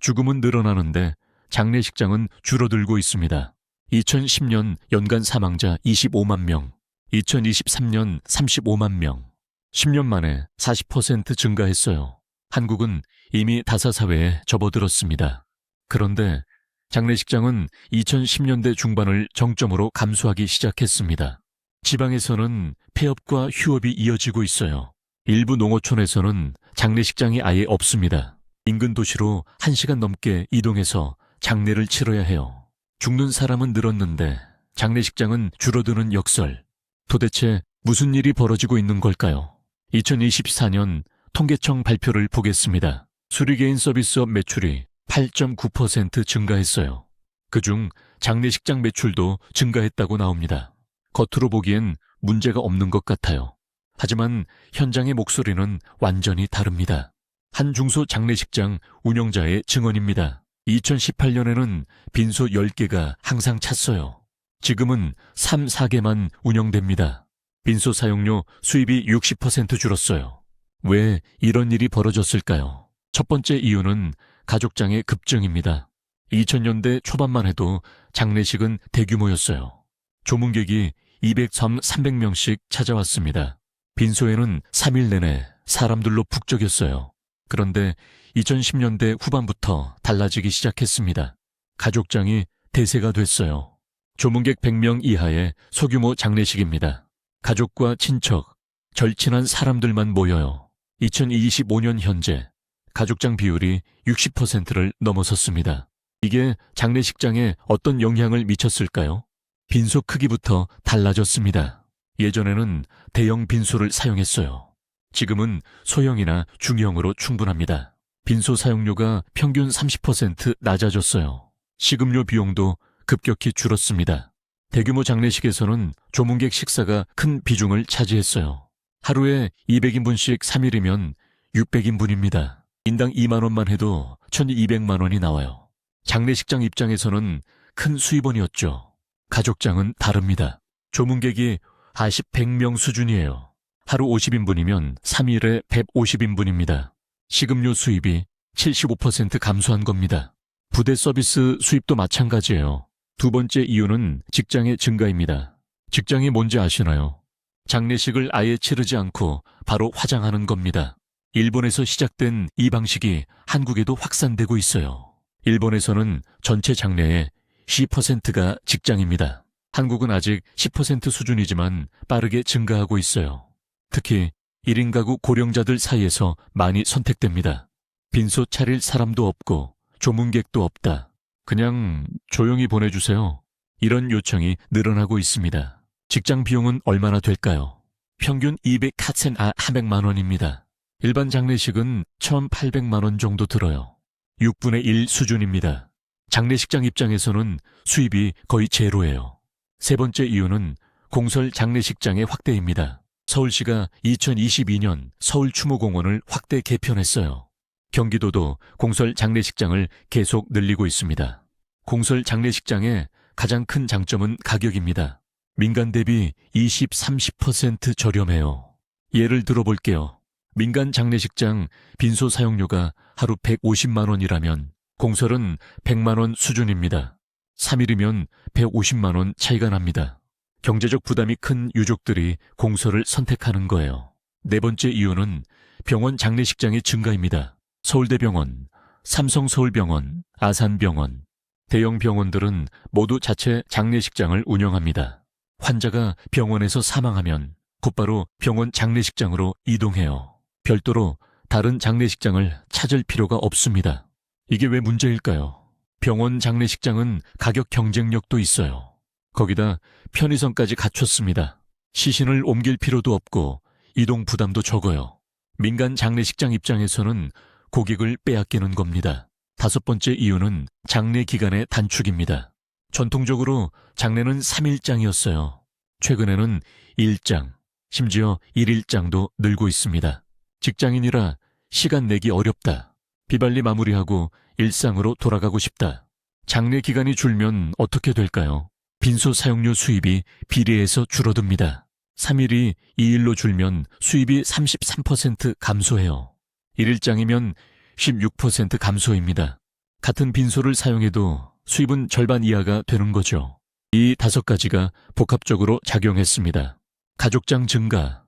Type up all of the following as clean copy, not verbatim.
죽음은 늘어나는데 장례식장은 줄어들고 있습니다. 2010년 연간 사망자 25만 명, 2023년 35만 명, 10년 만에 40% 증가했어요. 한국은 이미 다사사회에 접어들었습니다. 그런데 장례식장은 2010년대 중반을 정점으로 감소하기 시작했습니다. 지방에서는 폐업과 휴업이 이어지고 있어요. 일부 농어촌에서는 장례식장이 아예 없습니다. 인근 도시로 1시간 넘게 이동해서 장례를 치러야 해요. 죽는 사람은 늘었는데 장례식장은 줄어드는 역설. 도대체 무슨 일이 벌어지고 있는 걸까요? 2024년 통계청 발표를 보겠습니다. 수리개인 서비스업 매출이 8.9% 증가했어요. 그중 장례식장 매출도 증가했다고 나옵니다. 겉으로 보기엔 문제가 없는 것 같아요. 하지만 현장의 목소리는 완전히 다릅니다. 한 중소 장례식장 운영자의 증언입니다. 2018년에는 빈소 10개가 항상 찼어요. 지금은 3, 4개만 운영됩니다. 빈소 사용료 수입이 60% 줄었어요. 왜 이런 일이 벌어졌을까요? 첫 번째 이유는 가족장의 급증입니다. 2000년대 초반만 해도 장례식은 대규모였어요. 조문객이 300명씩 찾아왔습니다. 빈소에는 3일 내내 사람들로 북적였어요. 그런데 2010년대 후반부터 달라지기 시작했습니다. 가족장이 대세가 됐어요. 조문객 100명 이하의 소규모 장례식입니다. 가족과 친척, 절친한 사람들만 모여요. 2025년 현재 가족장 비율이 60%를 넘어섰습니다. 이게 장례식장에 어떤 영향을 미쳤을까요? 빈소 크기부터 달라졌습니다. 예전에는 대형 빈소를 사용했어요. 지금은 소형이나 중형으로 충분합니다. 빈소 사용료가 평균 30% 낮아졌어요. 식음료 비용도 급격히 줄었습니다. 대규모 장례식에서는 조문객 식사가 큰 비중을 차지했어요. 하루에 200인분씩 3일이면 600인분입니다. 인당 2만 원만 해도 1,200만 원이 나와요. 장례식장 입장에서는 큰 수입원이었죠. 가족장은 다릅니다. 조문객이 100명 수준이에요. 하루 50인분이면 3일에 150인분입니다. 식음료 수입이 75% 감소한 겁니다. 부대 서비스 수입도 마찬가지예요. 두 번째 이유는 직장의 증가입니다. 직장이 뭔지 아시나요? 장례식을 아예 치르지 않고 바로 화장하는 겁니다. 일본에서 시작된 이 방식이 한국에도 확산되고 있어요. 일본에서는 전체 장례의 10%가 직장입니다. 한국은 아직 10% 수준이지만 빠르게 증가하고 있어요. 특히 1인 가구 고령자들 사이에서 많이 선택됩니다. 빈소 차릴 사람도 없고 조문객도 없다. 그냥 조용히 보내주세요. 이런 요청이 늘어나고 있습니다. 직장 비용은 얼마나 될까요? 평균 300만 원입니다. 일반 장례식은 1,800만 원 정도 들어요. 6분의 1 수준입니다. 장례식장 입장에서는 수입이 거의 제로예요. 세 번째 이유는 공설 장례식장의 확대입니다. 서울시가 2022년 서울추모공원을 확대 개편했어요. 경기도도 공설 장례식장을 계속 늘리고 있습니다. 공설 장례식장의 가장 큰 장점은 가격입니다. 민간 대비 20, 30% 저렴해요. 예를 들어볼게요. 민간 장례식장 빈소 사용료가 하루 150만 원이라면 공설은 100만 원 수준입니다. 3일이면 150만 원 차이가 납니다. 경제적 부담이 큰 유족들이 공설을 선택하는 거예요. 네 번째 이유는 병원 장례식장의 증가입니다. 서울대병원, 삼성서울병원, 아산병원, 대형 병원들은 모두 자체 장례식장을 운영합니다. 환자가 병원에서 사망하면 곧바로 병원 장례식장으로 이동해요. 별도로 다른 장례식장을 찾을 필요가 없습니다. 이게 왜 문제일까요? 병원 장례식장은 가격 경쟁력도 있어요. 거기다 편의성까지 갖췄습니다. 시신을 옮길 필요도 없고 이동 부담도 적어요. 민간 장례식장 입장에서는 고객을 빼앗기는 겁니다. 다섯 번째 이유는 장례 기간의 단축입니다. 전통적으로 장례는 3일장이었어요. 최근에는 1장, 심지어 1일장도 늘고 있습니다. 직장인이라 시간 내기 어렵다. 비발리 마무리하고 일상으로 돌아가고 싶다. 장례 기간이 줄면 어떻게 될까요? 빈소 사용료 수입이 비례해서 줄어듭니다. 3일이 2일로 줄면 수입이 33% 감소해요. 1일장이면 16% 감소입니다. 같은 빈소를 사용해도 수입은 절반 이하가 되는 거죠. 이 5가지가 복합적으로 작용했습니다. 가족장 증가,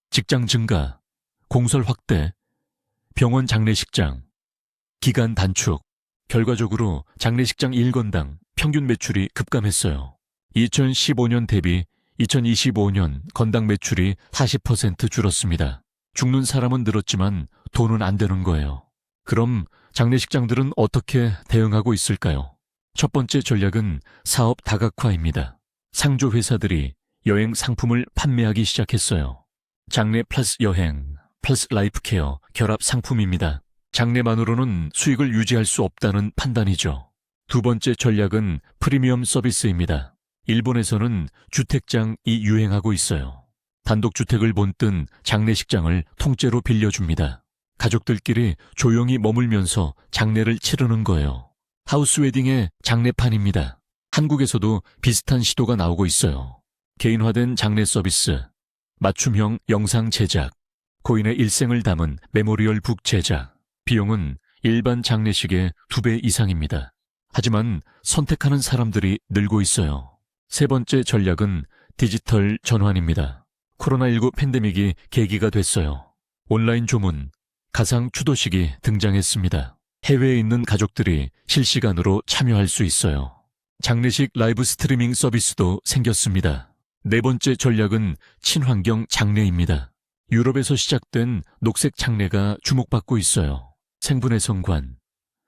직장 증가, 공설 확대, 병원 장례식장, 기간 단축. 결과적으로 장례식장 1건당 평균 매출이 급감했어요. 2015년 대비 2025년 건당 매출이 40% 줄었습니다. 죽는 사람은 늘었지만 돈은 안 되는 거예요. 그럼 장례식장들은 어떻게 대응하고 있을까요? 첫 번째 전략은 사업 다각화입니다. 상조 회사들이 여행 상품을 판매하기 시작했어요. 장례 플러스 여행, 플러스 라이프케어 결합 상품입니다. 장례만으로는 수익을 유지할 수 없다는 판단이죠. 두 번째 전략은 프리미엄 서비스입니다. 일본에서는 주택장이 유행하고 있어요. 단독주택을 본뜬 장례식장을 통째로 빌려줍니다. 가족들끼리 조용히 머물면서 장례를 치르는 거예요. 하우스 웨딩의 장례판입니다. 한국에서도 비슷한 시도가 나오고 있어요. 개인화된 장례 서비스, 맞춤형 영상 제작, 고인의 일생을 담은 메모리얼 북 제작. 비용은 일반 장례식의 2배 이상입니다. 하지만 선택하는 사람들이 늘고 있어요. 세 번째 전략은 디지털 전환입니다. 코로나19 팬데믹이 계기가 됐어요. 온라인 조문, 가상 추도식이 등장했습니다. 해외에 있는 가족들이 실시간으로 참여할 수 있어요. 장례식 라이브 스트리밍 서비스도 생겼습니다. 네 번째 전략은 친환경 장례입니다. 유럽에서 시작된 녹색 장례가 주목받고 있어요. 생분해 성관,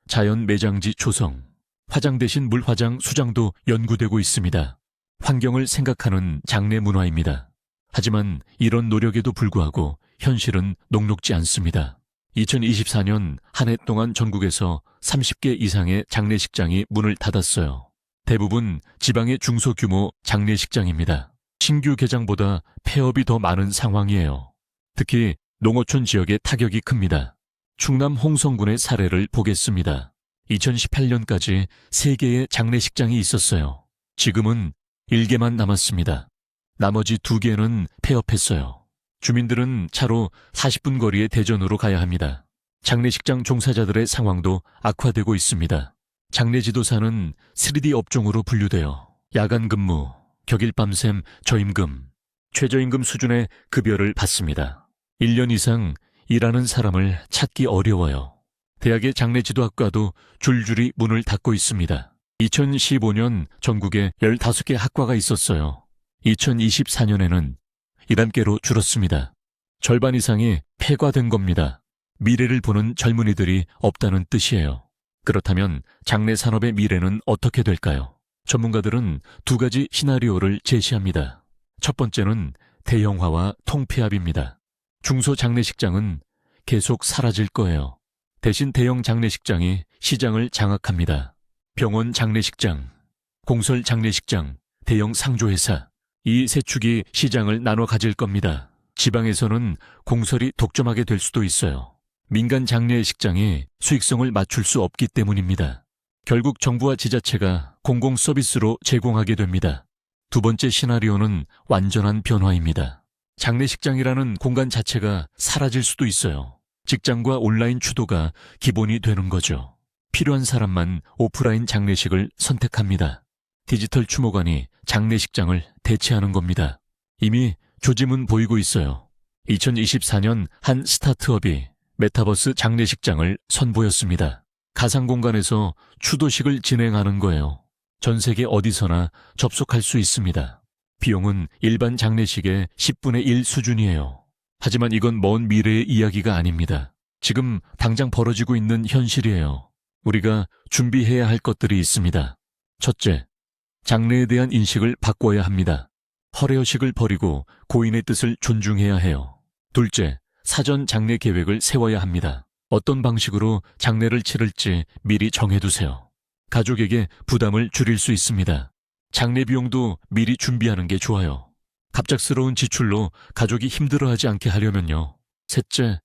자연 매장지 조성, 화장 대신 물화장 수장도 연구되고 있습니다. 환경을 생각하는 장례 문화입니다. 하지만 이런 노력에도 불구하고 현실은 녹록지 않습니다. 2024년 한 해 동안 전국에서 30개 이상의 장례식장이 문을 닫았어요. 대부분 지방의 중소규모 장례식장입니다. 신규 개장보다 폐업이 더 많은 상황이에요. 특히 농어촌 지역의 타격이 큽니다. 충남 홍성군의 사례를 보겠습니다. 2018년까지 3개의 장례식장이 있었어요. 지금은 1개만 남았습니다. 나머지 2개는 폐업했어요. 주민들은 차로 40분 거리의 대전으로 가야 합니다. 장례식장 종사자들의 상황도 악화되고 있습니다. 장례지도사는 3D 업종으로 분류되어 야간 근무, 격일 밤샘 저임금, 최저임금 수준의 급여를 받습니다. 1년 이상 일하는 사람을 찾기 어려워요. 대학의 장례지도학과도 줄줄이 문을 닫고 있습니다. 2015년 전국에 15개 학과가 있었어요. 2024년에는 11개로 줄었습니다. 절반 이상이 폐과된 겁니다. 미래를 보는 젊은이들이 없다는 뜻이에요. 그렇다면 장례 산업의 미래는 어떻게 될까요? 전문가들은 2가지 시나리오를 제시합니다. 첫 번째는 대형화와 통폐합입니다. 중소장례식장은 계속 사라질 거예요. 대신 대형 장례식장이 시장을 장악합니다. 병원 장례식장, 공설 장례식장, 대형 상조회사, 이 세 축이 시장을 나눠 가질 겁니다. 지방에서는 공설이 독점하게 될 수도 있어요. 민간 장례식장이 수익성을 맞출 수 없기 때문입니다. 결국 정부와 지자체가 공공 서비스로 제공하게 됩니다. 두 번째 시나리오는 완전한 변화입니다. 장례식장이라는 공간 자체가 사라질 수도 있어요. 직장과 온라인 추도가 기본이 되는 거죠. 필요한 사람만 오프라인 장례식을 선택합니다. 디지털 추모관이 장례식장을 대체하는 겁니다. 이미 조짐은 보이고 있어요. 2024년 한 스타트업이 메타버스 장례식장을 선보였습니다. 가상 공간에서 추도식을 진행하는 거예요. 전 세계 어디서나 접속할 수 있습니다. 비용은 일반 장례식의 10분의 1 수준이에요. 하지만 이건 먼 미래의 이야기가 아닙니다. 지금 당장 벌어지고 있는 현실이에요. 우리가 준비해야 할 것들이 있습니다. 첫째, 장례에 대한 인식을 바꿔야 합니다. 허례허식을 버리고 고인의 뜻을 존중해야 해요. 둘째, 사전 장례 계획을 세워야 합니다. 어떤 방식으로 장례를 치를지 미리 정해두세요. 가족에게 부담을 줄일 수 있습니다. 장례 비용도 미리 준비하는 게 좋아요. 갑작스러운 지출로 가족이 힘들어하지 않게 하려면요. 셋째,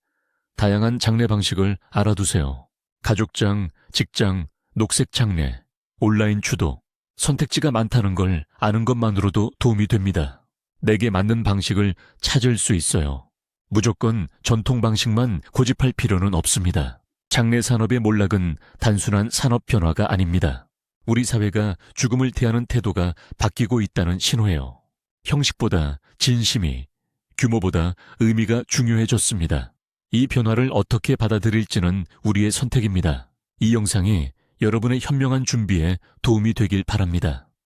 다양한 장례 방식을 알아두세요. 가족장, 직장, 녹색 장례, 온라인 추도. 선택지가 많다는 걸 아는 것만으로도 도움이 됩니다. 내게 맞는 방식을 찾을 수 있어요. 무조건 전통 방식만 고집할 필요는 없습니다. 장례 산업의 몰락은 단순한 산업 변화가 아닙니다. 우리 사회가 죽음을 대하는 태도가 바뀌고 있다는 신호예요. 형식보다 진심이, 규모보다 의미가 중요해졌습니다. 이 변화를 어떻게 받아들일지는 우리의 선택입니다. 이 영상이 여러분의 현명한 준비에 도움이 되길 바랍니다.